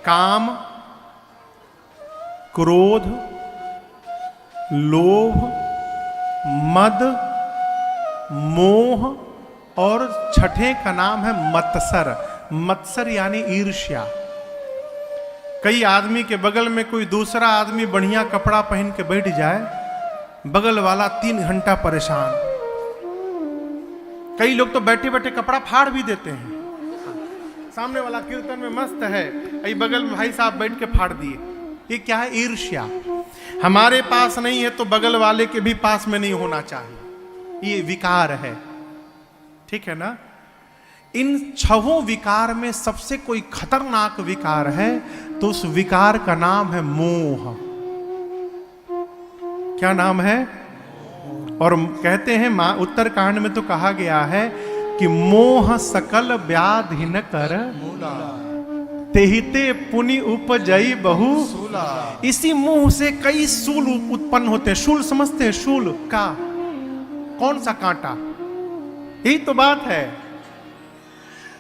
काम, क्रोध, लोभ, मद, मोह और छठे का नाम है मत्सर। मत्सर यानी ईर्ष्या। कई आदमी के बगल में कोई दूसरा आदमी बढ़िया कपड़ा पहन के बैठ जाए, बगल वाला 3 घंटा परेशान। कई लोग तो बैठे बैठे कपड़ा फाड़ भी देते हैं। सामने वाला कीर्तन में मस्त है, अई बगल में भाई साहब बैठ के फाड़ दिए। ये क्या है? ईर्ष्या। हमारे पास नहीं है तो बगल वाले के भी पास में नहीं होना चाहिए। ये विकार है, ठीक है ना? इन 6 विकार में सबसे कोई खतरनाक विकार है तो उस विकार का नाम है मोह। क्या नाम है? और कहते हैं उत्तरकांड में तो कहा गया है कि मोह सकल व्याधि न कर मूला, तेहिते पुनि उपजई बहु सूला। इसी मोह से कई शूल उत्पन्न होते हैं। शूल समझते हैं? शूल का कौन सा कांटा? यही तो बात है।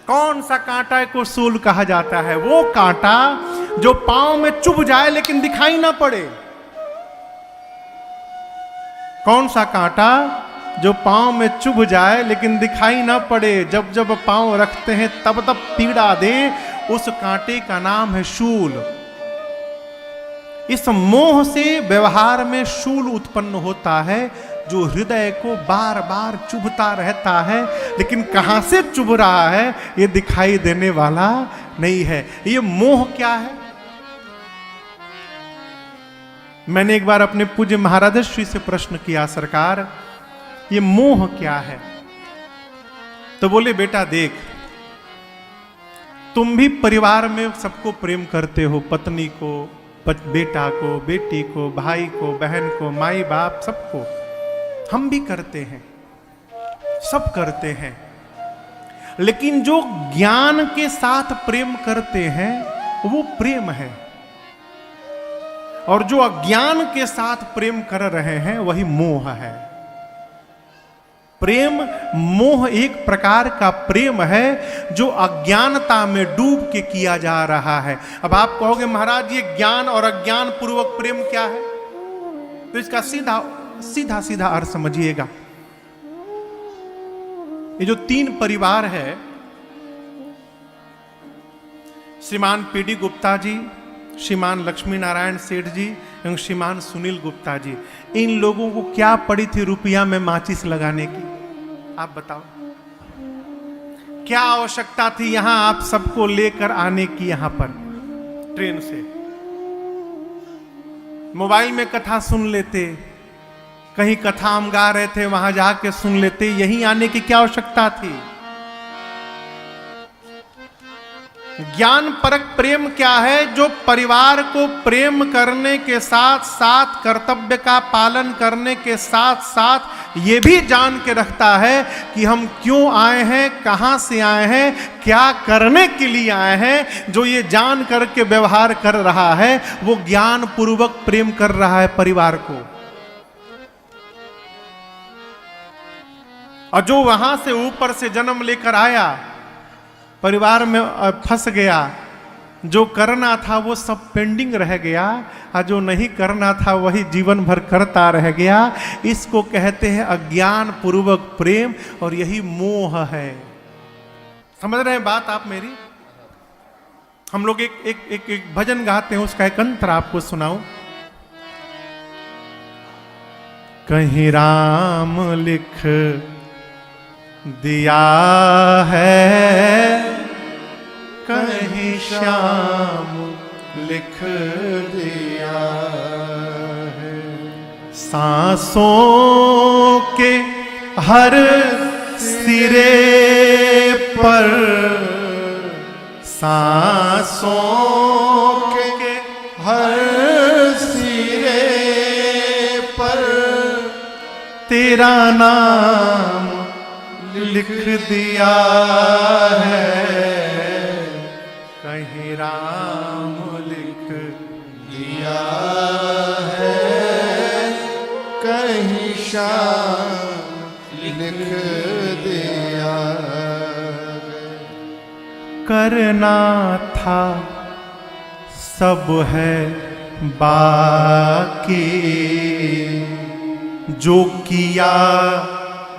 कौन सा कांटा को शूल कहा जाता है? वो कांटा जो पांव में चुभ जाए लेकिन दिखाई ना पड़े। कौन सा कांटा जो पांव में चुभ जाए लेकिन दिखाई ना पड़े, जब जब पांव रखते हैं तब तब पीड़ा दे, उस कांटे का नाम है शूल। इस मोह से व्यवहार में शूल उत्पन्न होता है जो हृदय को बार बार चुभता रहता है, लेकिन कहां से चुभ रहा है ये दिखाई देने वाला नहीं है। ये मोह क्या है? मैंने एक बार अपने पूज्य महाराज श्री से प्रश्न किया, सरकार ये मोह क्या है? तो बोले बेटा देख, तुम भी परिवार में सबको प्रेम करते हो, पत्नी को, बेटा को, बेटी को, भाई को, बहन को, माई बाप सबको। हम भी करते हैं, सब करते हैं। लेकिन जो ज्ञान के साथ प्रेम करते हैं वो प्रेम है, और जो अज्ञान के साथ प्रेम कर रहे हैं वही मोह है। प्रेम, मोह एक प्रकार का प्रेम है जो अज्ञानता में डूब के किया जा रहा है। अब आप कहोगे महाराज ये ज्ञान और अज्ञान पूर्वक प्रेम क्या है? तो इसका सीधा सीधा अर्थ समझिएगा। ये जो 3 परिवार है, श्रीमान पीडी गुप्ता जी, श्रीमान लक्ष्मी नारायण सेठ जी एवं श्रीमान सुनील गुप्ता जी, इन लोगों को क्या पड़ी थी रुपया में माचिस लगाने की? आप बताओ, क्या आवश्यकता थी यहां आप सबको लेकर आने की? यहां पर ट्रेन से मोबाइल में कथा सुन लेते, कहीं कथा हम गा रहे थे वहां जाके सुन लेते, यहीं आने की क्या आवश्यकता थी? ज्ञान परक प्रेम क्या है? जो परिवार को प्रेम करने के साथ साथ कर्तव्य का पालन करने के साथ साथ ये भी जान के रखता है कि हम क्यों आए हैं, कहां से आए हैं, क्या करने के लिए आए हैं। जो ये जान करके व्यवहार कर रहा है वो ज्ञान पूर्वक प्रेम कर रहा है परिवार को। और जो वहां से ऊपर से जन्म लेकर आया, परिवार में फंस गया, जो करना था वो सब पेंडिंग रह गया, और जो नहीं करना था वही जीवन भर करता रह गया। इसको कहते हैं अज्ञान पूर्वक प्रेम, और यही मोह है। समझ रहे हैं बात आप मेरी? हम लोग एक भजन गाते हैं, उसका एक अंतर आपको सुनाऊं। कहीं राम लिख दिया है, कहीं श्याम लिख दिया है, सांसों के हर सिरे पर, सांसों के हर सिरे पर तेरा नाम लिख दिया है, कहीं राम लिख दिया है, कहीं श्याम लिख दिया। करना था सब है बाकी, जो किया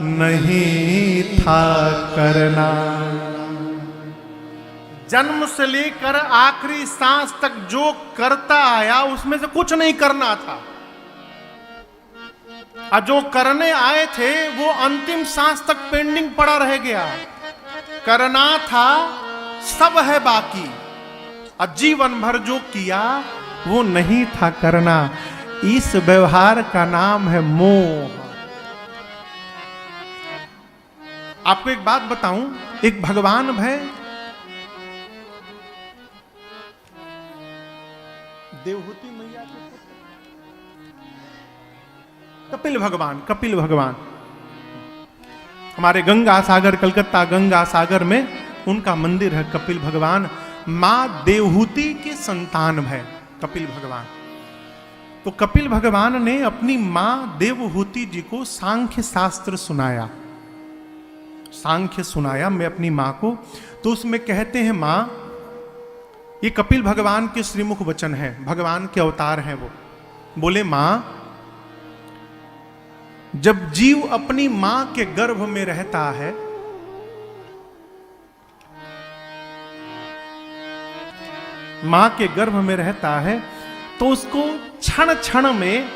नहीं था करना। जन्म से लेकर आखिरी सांस तक जो करता आया उसमें से कुछ नहीं करना था, और जो करने आए थे वो अंतिम सांस तक पेंडिंग पड़ा रह गया। करना था सब है बाकी, और जीवन भर जो किया वो नहीं था करना। इस व्यवहार का नाम है मोह। आपको एक बात बताऊं, एक भगवान है देवहूति मैया के कपिल भगवान। कपिल भगवान हमारे गंगा सागर, कलकत्ता गंगा सागर में उनका मंदिर है। कपिल भगवान मां देवहूति के संतान है कपिल भगवान। तो कपिल भगवान ने अपनी मां देवहूति जी को सांख्य शास्त्र सुनाया। सांख्य सुनाया मैं अपनी मां को। तो उसमें कहते हैं मां, ये कपिल भगवान के श्रीमुख वचन है, भगवान के अवतार हैं वो। बोले मां, जब जीव अपनी मां के गर्भ में रहता है मां के गर्भ में रहता है तो उसको क्षण क्षण में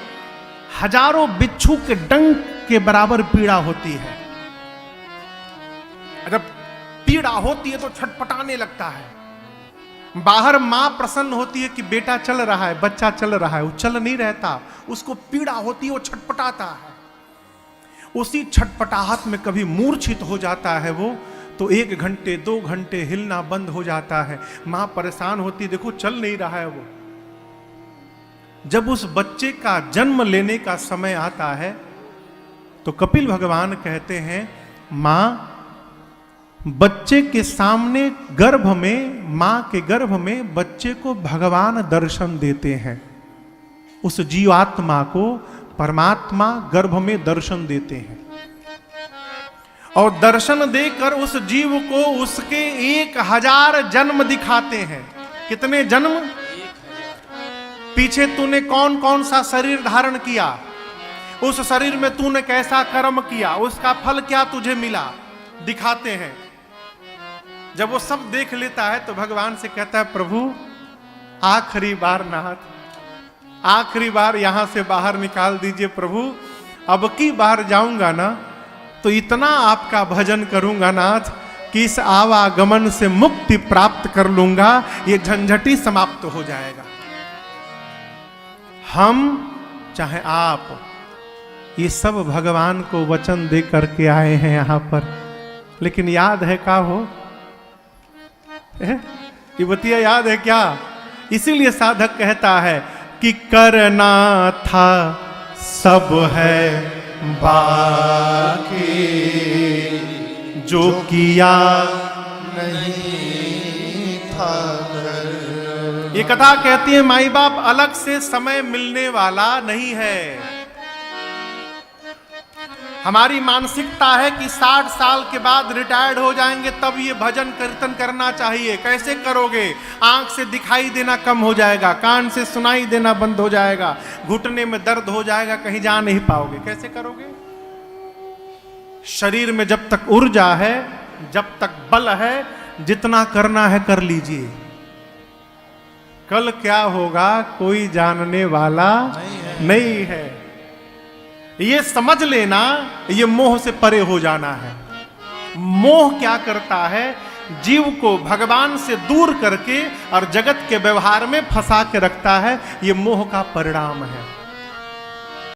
हजारों बिच्छू के डंक के बराबर पीड़ा होती है। जब पीड़ा होती है तो छटपटाने लगता है। बाहर मां प्रसन्न होती है कि बेटा चल रहा है, बच्चा चल रहा है, वो चल नहीं रहता, उसको पीड़ा होती है, वो छटपटाता है। उसी छटपटाहट में कभी मूर्छित हो जाता है वो, तो 1 घंटे 2 घंटे हिलना बंद हो जाता है। मां परेशान होती, देखो चल नहीं रहा है वो। जब उस बच्चे का जन्म लेने का समय आता है तो कपिल भगवान कहते हैं, मां बच्चे के सामने गर्भ में, मां के गर्भ में बच्चे को भगवान दर्शन देते हैं। उस जीवात्मा को परमात्मा गर्भ में दर्शन देते हैं, और दर्शन देकर उस जीव को उसके 1000 जन्म दिखाते हैं। कितने जन्म? पीछे तूने कौन कौन सा शरीर धारण किया, उस शरीर में तूने कैसा कर्म किया, उसका फल क्या तुझे मिला, दिखाते हैं। जब वो सब देख लेता है तो भगवान से कहता है, प्रभु आखिरी बार नाथ, आखिरी बार यहां से बाहर निकाल दीजिए प्रभु। अब की बार जाऊंगा ना तो इतना आपका भजन करूंगा नाथ कि इस आवागमन से मुक्ति प्राप्त कर लूंगा, ये झंझटी समाप्त हो जाएगा। हम चाहे आप, ये सब भगवान को वचन दे करके आए हैं यहां पर, लेकिन याद है क्या हो? ये बतिया याद है क्या? इसीलिए साधक कहता है कि करना था सब है बाकी, जो किया नहीं था। ये कथा कहती है माई बाप अलग से समय मिलने वाला नहीं है। हमारी मानसिकता है कि 60 साल के बाद रिटायर्ड हो जाएंगे तब ये भजन कीर्तन करना चाहिए। कैसे करोगे? आंख से दिखाई देना कम हो जाएगा, कान से सुनाई देना बंद हो जाएगा, घुटने में दर्द हो जाएगा, कहीं जा नहीं पाओगे। कैसे करोगे? शरीर में जब तक ऊर्जा है, जब तक बल है, जितना करना है कर लीजिए। कल क्या होगा कोई जानने वाला नहीं है। ये समझ लेना, ये मोह से परे हो जाना है। मोह क्या करता है? जीव को भगवान से दूर करके और जगत के व्यवहार में फंसा के रखता है। ये मोह का परिणाम है।